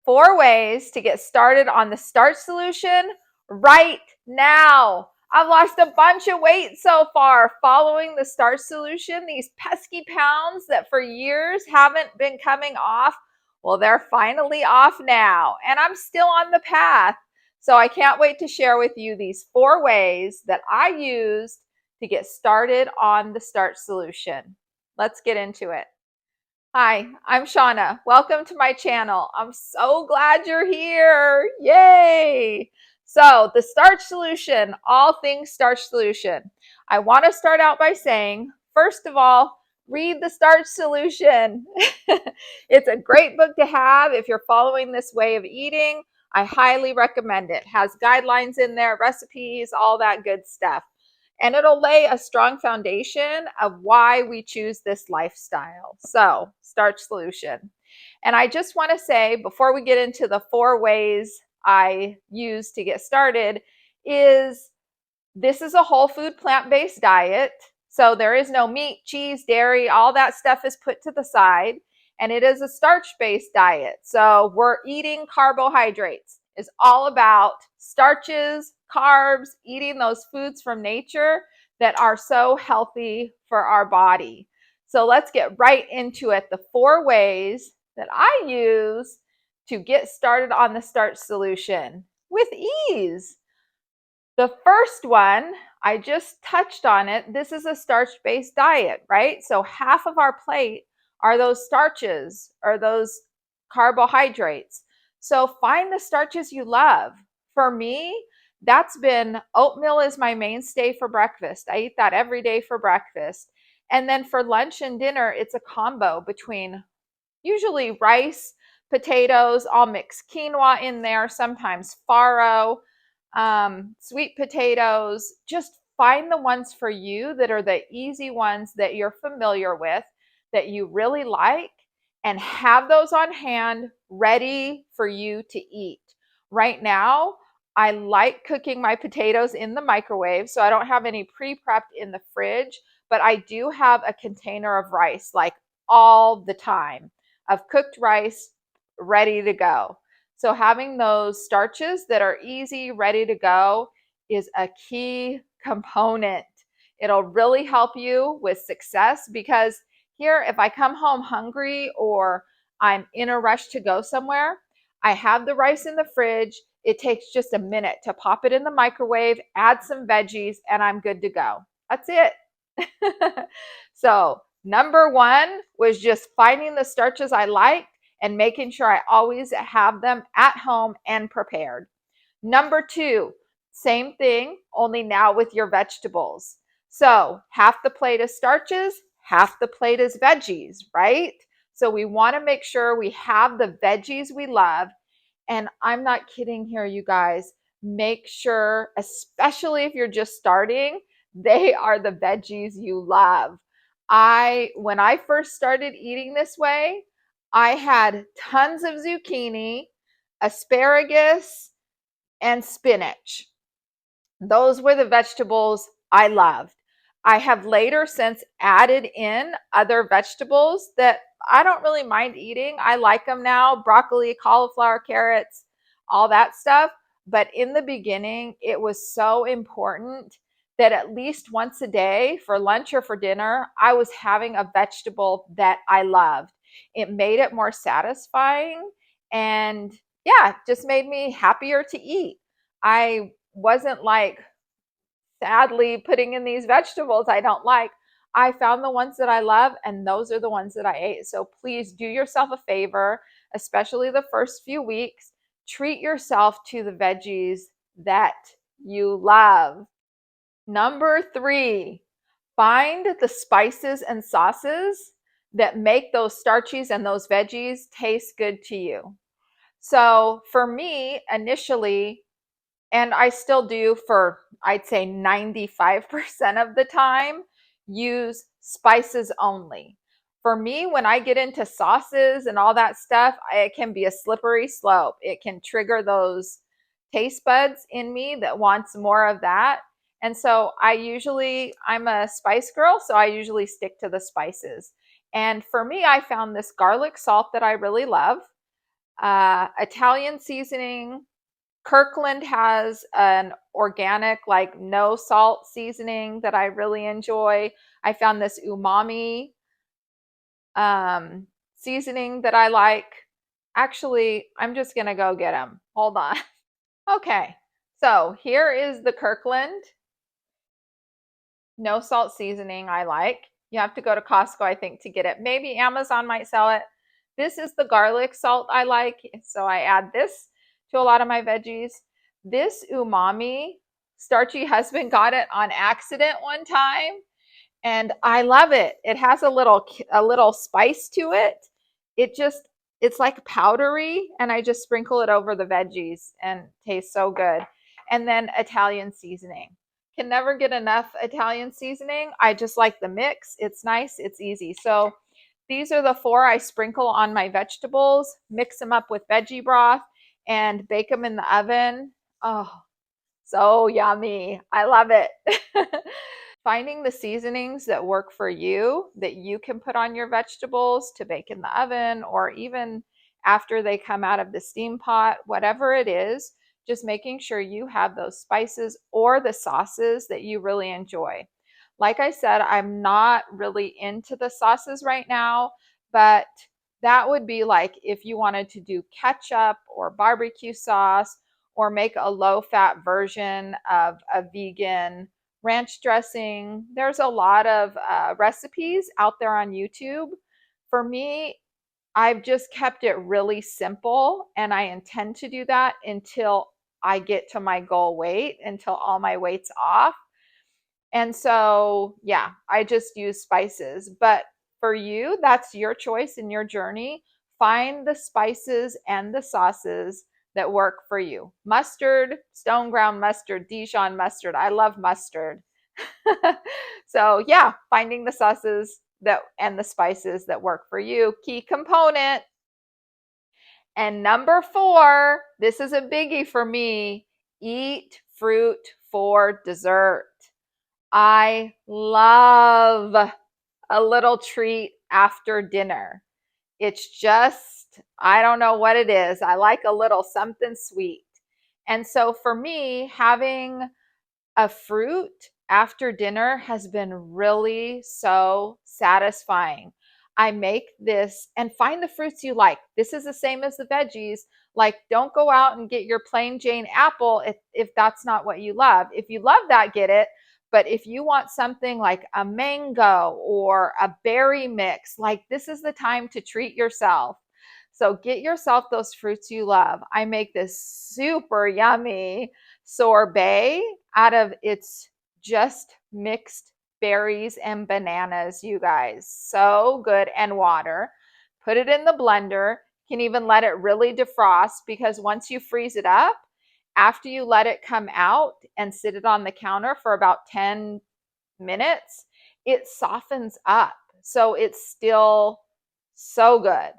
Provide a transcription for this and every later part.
4 ways to get started on the starch solution right now. I've lost a bunch of weight so far following the starch solution. These pesky pounds that for years haven't been coming off, well, they're finally off now, and I'm still on the path. So I can't wait to share with you these 4 ways that I used to get started on the starch solution. Let's get into it. Hi, I'm Shauna. Welcome to my channel. I'm so glad you're here. Yay! So, the starch solution, all things starch solution. I want to start out by saying, first of all, read the starch solution. It's a great book to have if you're following this way of eating. I highly recommend it. It has guidelines in there, recipes, all that good stuff. And it'll lay a strong foundation of why we choose this lifestyle. So, starch solution. And I just want to say, before we get into the 4 ways I use to get started, is this is a whole food plant-based diet. So there is no meat, cheese, dairy, all that stuff is put to the side. And it is a starch-based diet. So we're eating carbohydrates. It's all about starches, carbs, eating those foods from nature that are so healthy for our body. So let's get right into it. The 4 ways that I use to get started on the starch solution with ease. The first one, I just touched on it. This is a starch-based diet, right? So half of our plate are those starches or those carbohydrates. So find the starches you love. For me, that's been oatmeal is my mainstay for breakfast. I eat that every day for breakfast. And then for lunch and dinner, it's a combo between usually rice, potatoes, I'll mix quinoa in there, sometimes farro, sweet potatoes. Just find the ones for you that are the easy ones that you're familiar with, that you really like, and have those on hand ready for you to eat. Right now, I like cooking my potatoes in the microwave, so I don't have any pre-prepped in the fridge, but I do have a container of rice, like all the time, of cooked rice ready to go. So having those starches that are easy, ready to go is a key component. It'll really help you with success because here, if I come home hungry or I'm in a rush to go somewhere, I have the rice in the fridge. It takes just a minute to pop it in the microwave, add some veggies, and I'm good to go. That's it. So, number 1 was just finding the starches I liked and making sure I always have them at home and prepared. Number 2, same thing, only now with your vegetables. So half the plate is starches, half the plate is veggies, right? So we want to make sure we have the veggies we love. And I'm not kidding here, you guys. Make sure, especially if you're just starting, they are the veggies you love. When I first started eating this way, I had tons of zucchini, asparagus, and spinach. Those were the vegetables I loved. I have later since added in other vegetables that I don't really mind eating. I like them now, broccoli, cauliflower, carrots, all that stuff. But in the beginning, it was so important that at least once a day for lunch or for dinner, I was having a vegetable that I loved. It made it more satisfying and yeah, just made me happier to eat. I wasn't like sadly putting in these vegetables I don't like. I found the ones that I love, and those are the ones that I ate. So please do yourself a favor, especially the first few weeks. Treat yourself to the veggies that you love. Number 3, find the spices and sauces that make those starches and those veggies taste good to you. So for me, initially, and I still do for, I'd say 95% of the time, use spices only. For me, when I get into sauces and all that stuff, it can be a slippery slope. It can trigger those taste buds in me that wants more of that. And so I'm a spice girl, so I usually stick to the spices. And for me, I found this garlic salt that I really love. Italian seasoning. Kirkland has an organic, like no salt seasoning that I really enjoy. I found this umami seasoning that I like. Actually, I'm just going to go get them. Hold on. Okay. So here is the Kirkland no salt seasoning I like. You have to go to Costco, I think, to get it. Maybe Amazon might sell it. This is the garlic salt I like. So I add this to a lot of my veggies. This umami, Starchy husband got it on accident one time and I love it. It has a little spice to it. It just it's like powdery and I just sprinkle it over the veggies and tastes so good. And then Italian seasoning. Can never get enough Italian seasoning. I just like the mix. It's nice, it's easy. So these are the four I sprinkle on my vegetables, mix them up with veggie broth and bake them in the oven. Oh, so yummy. I love it. Finding the seasonings that work for you that you can put on your vegetables to bake in the oven or even after they come out of the steam pot, whatever it is, just making sure you have those spices or the sauces that you really enjoy. Like I said, I'm not really into the sauces right now, but that would be like if you wanted to do ketchup or barbecue sauce or make a low fat version of a vegan ranch dressing. There's a lot of recipes out there on YouTube. For me, I've just kept it really simple, and I intend to do that until I get to my goal weight, until all my weight's off. And so, yeah, I just use spices. But for you, that's your choice in your journey. Find the spices and the sauces that work for you. Mustard, stone ground mustard, Dijon mustard. I love mustard. So, yeah, finding the sauces that and the spices that work for you. Key component. And number 4, this is a biggie for me. Eat fruit for dessert. I love a little treat after dinner. It's just, I don't know what it is. I like a little something sweet. And so for me, having a fruit after dinner has been really so satisfying. I make this and find the fruits you like. This is the same as the veggies. Like, don't go out and get your plain Jane apple if that's not what you love. If you love that, get it. But if you want something like a mango or a berry mix, like this is the time to treat yourself. So get yourself those fruits you love. I make this super yummy sorbet out of its just mixed berries and bananas, you guys. So good. And water. Put it in the blender. You can even let it really defrost because once you freeze it up, after you let it come out and sit it on the counter for about 10 minutes, it softens up. So it's still so good.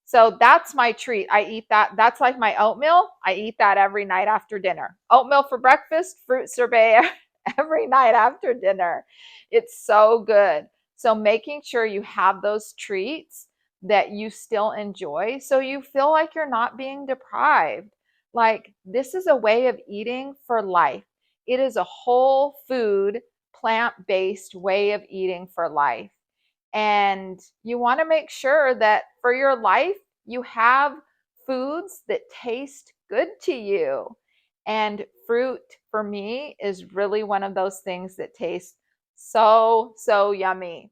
So that's my treat. I eat that. That's like my oatmeal. I eat that every night after dinner. Oatmeal for breakfast, fruit sorbet every night after dinner. It's so good. So making sure you have those treats that you still enjoy so you feel like you're not being deprived. Like this is a way of eating for life. It is a whole food, plant-based way of eating for life. And you want to make sure that for your life, you have foods that taste good to you. And fruit for me is really one of those things that tastes so, so yummy.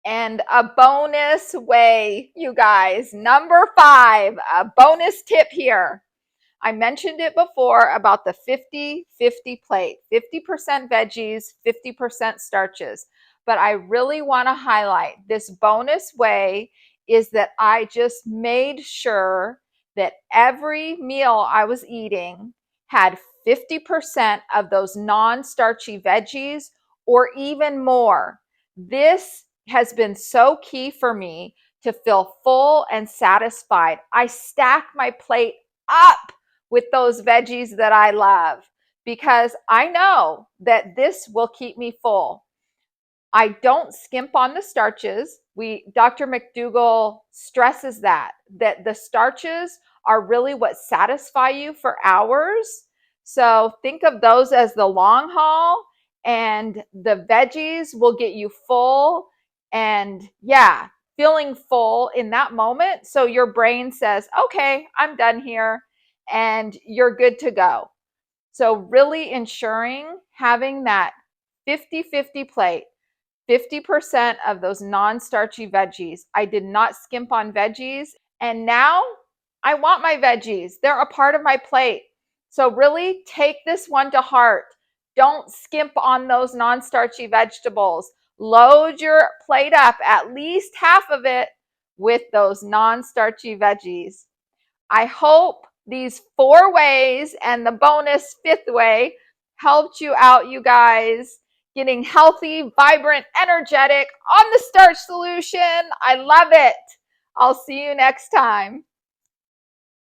And a bonus way, you guys, number 5, a bonus tip here. I mentioned it before about the 50-50 plate, 50% veggies, 50% starches. But I really want to highlight this bonus way is that I just made sure that every meal I was eating had 50% of those non-starchy veggies or even more. This has been so key for me to feel full and satisfied. I stack my plate up with those veggies that I love because I know that this will keep me full. I don't skimp on the starches. Dr. McDougall stresses that the starches are really what satisfy you for hours. So think of those as the long haul, and the veggies will get you full and yeah, feeling full in that moment. So your brain says, okay, I'm done here, and you're good to go. So really ensuring having that 50-50 plate, 50% of those non-starchy veggies. I did not skimp on veggies, and now I want my veggies. They're a part of my plate. So really take this one to heart. Don't skimp on those non-starchy vegetables. Load your plate up, at least half of it, with those non-starchy veggies. I hope these 4 ways and the bonus 5th way helped you out, you guys. Getting healthy, vibrant, energetic on the Starch Solution. I love it. I'll see you next time.